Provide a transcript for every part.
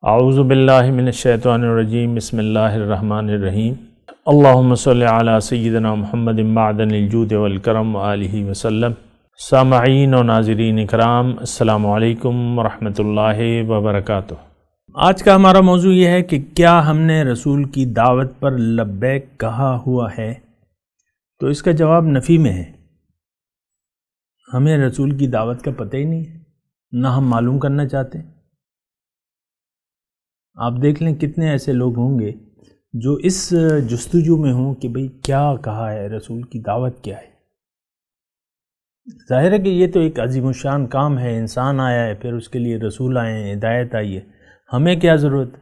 اعوذ باللہ من الشیطان الرجیم بسم اللہ الرحمن الرحیم اللہم صلی علی سیدنا محمد معدن الجود والکرم وآلہ وسلم۔ سامعین و ناظرین اکرام، السلام علیکم ورحمۃ اللہ وبرکاتہ۔ آج کا ہمارا موضوع یہ ہے کہ کیا ہم نے رسول کی دعوت پر لبیک کہا ہوا ہے؟ تو اس کا جواب نفی میں ہے۔ ہمیں رسول کی دعوت کا پتہ ہی نہیں ہے، نہ ہم معلوم کرنا چاہتے۔ آپ دیکھ لیں کتنے ایسے لوگ ہوں گے جو اس جستجو میں ہوں کہ بھئی کیا کہا ہے، رسول کی دعوت کیا ہے۔ ظاہر ہے کہ یہ تو ایک عظیم الشان کام ہے، انسان آیا ہے، پھر اس کے لیے رسول آئے ہیں، ہدایت آئی ہے، ہمیں کیا ضرورت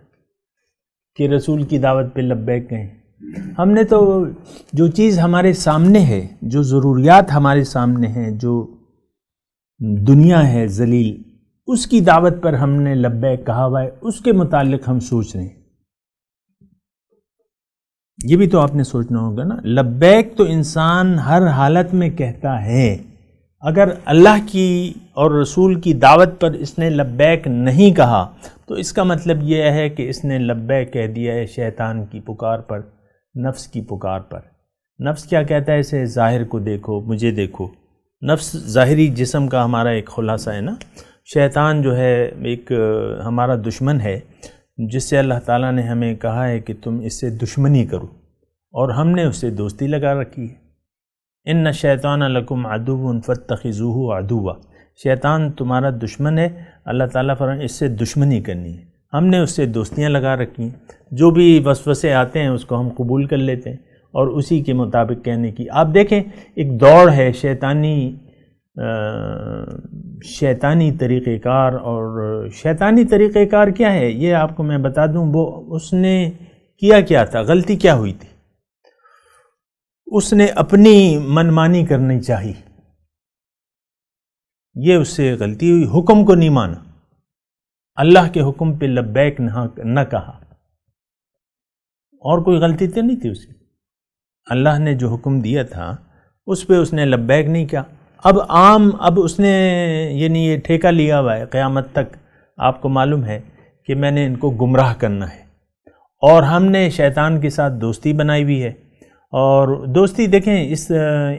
کہ رسول کی دعوت پہ لبیک کہیں؟ ہم نے تو جو چیز ہمارے سامنے ہے، جو ضروریات ہمارے سامنے ہیں، جو دنیا ہے ذلیل، اس کی دعوت پر ہم نے لبیک کہا ہوا ہے، اس کے متعلق ہم سوچ رہے ہیں۔ یہ بھی تو آپ نے سوچنا ہوگا نا۔ لبیک تو انسان ہر حالت میں کہتا ہے۔ اگر اللہ کی اور رسول کی دعوت پر اس نے لبیک نہیں کہا تو اس کا مطلب یہ ہے کہ اس نے لبیک کہہ دیا ہے شیطان کی پکار پر، نفس کی پکار پر۔ نفس کیا کہتا ہے؟ اسے ظاہر کو دیکھو، مجھے دیکھو۔ نفس ظاہری جسم کا ہمارا ایک خلاصہ ہے نا۔ شیطان جو ہے ایک ہمارا دشمن ہے، جس سے اللہ تعالیٰ نے ہمیں کہا ہے کہ تم اس سے دشمنی کرو، اور ہم نے اس سے دوستی لگا رکھی ہے۔ ان الشیطان لکم عدو فاتخذوہ عدوا۔ شیطان تمہارا دشمن ہے، اللہ تعالیٰ فرمائے اس سے دشمنی کرنی ہے۔ ہم نے اس سے دوستیاں لگا رکھی ہیں، جو بھی وسوسے آتے ہیں اس کو ہم قبول کر لیتے ہیں اور اسی کے مطابق کہنے کی۔ آپ دیکھیں ایک دوڑ ہے شیطانی طریقہ کار، اور شیطانی طریقہ کار کیا ہے یہ آپ کو میں بتا دوں۔ وہ اس نے کیا تھا، غلطی کیا ہوئی تھی؟ اس نے اپنی منمانی کرنی چاہی، یہ اس سے غلطی ہوئی۔ حکم کو نہیں مانا، اللہ کے حکم پہ لبیک نہ کہا، اور کوئی غلطی تو نہیں تھی اس کی۔ اللہ نے جو حکم دیا تھا اس پہ اس نے لبیک نہیں کیا۔ اب اس نے یعنی یہ ٹھیکہ لیا ہوا ہے قیامت تک، آپ کو معلوم ہے کہ میں نے ان کو گمراہ کرنا ہے، اور ہم نے شیطان کے ساتھ دوستی بنائی ہوئی ہے۔ اور دوستی دیکھیں،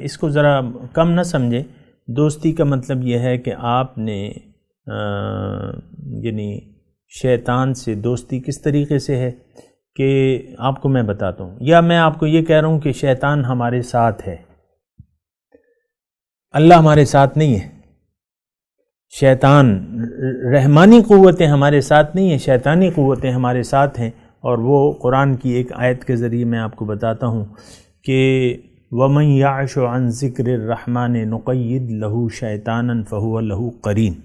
اس کو ذرا کم نہ سمجھیں۔ دوستی کا مطلب یہ ہے کہ آپ نے یعنی شیطان سے دوستی کس طریقے سے ہے کہ آپ کو میں بتاتا ہوں، یا میں آپ کو یہ کہہ رہا ہوں کہ شیطان ہمارے ساتھ ہے، اللہ ہمارے ساتھ نہیں ہے۔ شیطان رحمانی قوتیں ہمارے ساتھ نہیں ہیں، شیطانی قوتیں ہمارے ساتھ ہیں، اور وہ قرآن کی ایک آیت کے ذریعے میں آپ کو بتاتا ہوں کہ وَمَن يَعْشُ عَن ذِكْرِ الرَّحْمَنِ نُقَيِّدْ لَهُ شَيْطَانًا فَهُوَ لَهُ قَرِينٌ۔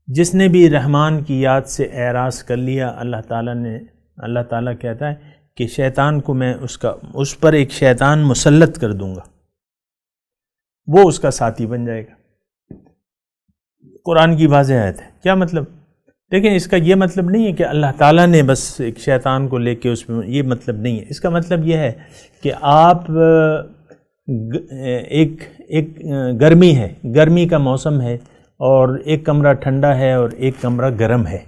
جس نے بھی رحمان کی یاد سے اعراض کر لیا، اللہ تعالیٰ کہتا ہے کہ شیطان کو میں اس پر ایک شیطان مسلط کر دوں گا، وہ اس کا ساتھی بن جائے گا۔ قرآن کی واضح آیت ہے۔ کیا مطلب؟ دیکھیں، اس کا یہ مطلب نہیں ہے کہ اللہ تعالیٰ نے بس ایک شیطان کو لے کے اس میں، یہ مطلب نہیں ہے۔ اس کا مطلب یہ ہے کہ آپ ایک گرمی ہے، گرمی کا موسم ہے، اور ایک کمرہ ٹھنڈا ہے اور ایک کمرہ گرم ہے۔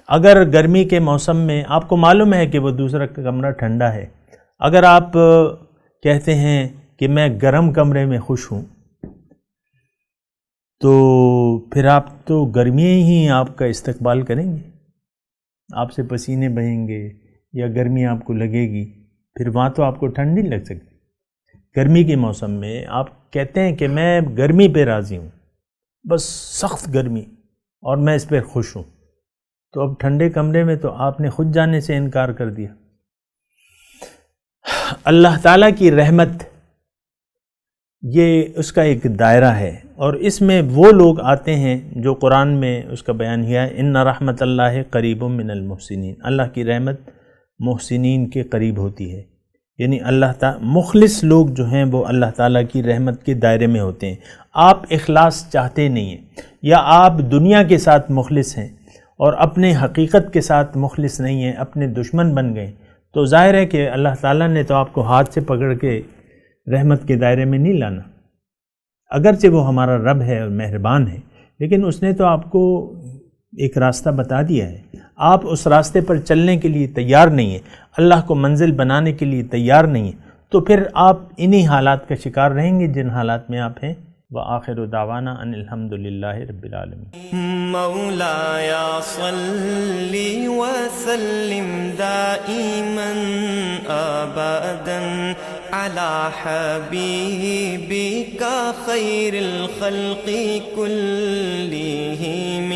اگر گرمی کے موسم میں آپ کو معلوم ہے کہ وہ دوسرا کمرہ ٹھنڈا ہے، اگر آپ کہتے ہیں کہ میں گرم کمرے میں خوش ہوں، تو پھر آپ تو گرمی ہی آپ کا استقبال کریں گے، آپ سے پسینے بہیں گے یا گرمی آپ کو لگے گی، پھر وہاں تو آپ کو ٹھنڈ نہیں لگ سکتی۔ گرمی کے موسم میں آپ کہتے ہیں کہ میں گرمی پہ راضی ہوں، بس سخت گرمی، اور میں اس پہ خوش ہوں، تو اب ٹھنڈے کمرے میں تو آپ نے خود جانے سے انکار کر دیا۔ اللہ تعالیٰ کی رحمت یہ اس کا ایک دائرہ ہے، اور اس میں وہ لوگ آتے ہیں جو قرآن میں اس کا بیان کیا ہے، ان رحمت اللہ قریب من المحسنین۔ اللہ کی رحمت محسنین کے قریب ہوتی ہے، یعنی اللہ تعالیٰ مخلص لوگ جو ہیں وہ اللہ تعالیٰ کی رحمت کے دائرے میں ہوتے ہیں۔ آپ اخلاص چاہتے نہیں ہیں، یا آپ دنیا کے ساتھ مخلص ہیں اور اپنے حقیقت کے ساتھ مخلص نہیں ہیں، اپنے دشمن بن گئے، تو ظاہر ہے کہ اللہ تعالیٰ نے تو آپ کو ہاتھ سے پکڑ کے رحمت کے دائرے میں نہیں لانا۔ اگرچہ وہ ہمارا رب ہے اور مہربان ہے، لیکن اس نے تو آپ کو ایک راستہ بتا دیا ہے، آپ اس راستے پر چلنے کے لیے تیار نہیں ہیں، اللہ کو منزل بنانے کے لیے تیار نہیں ہیں، تو پھر آپ انہی حالات کا شکار رہیں گے جن حالات میں آپ ہیں۔ وآخر دعوانا ان الحمد للہ رب العالمین۔ مولاي صل وسلم دائما ابدا على حبيبك خير الخلق كلهم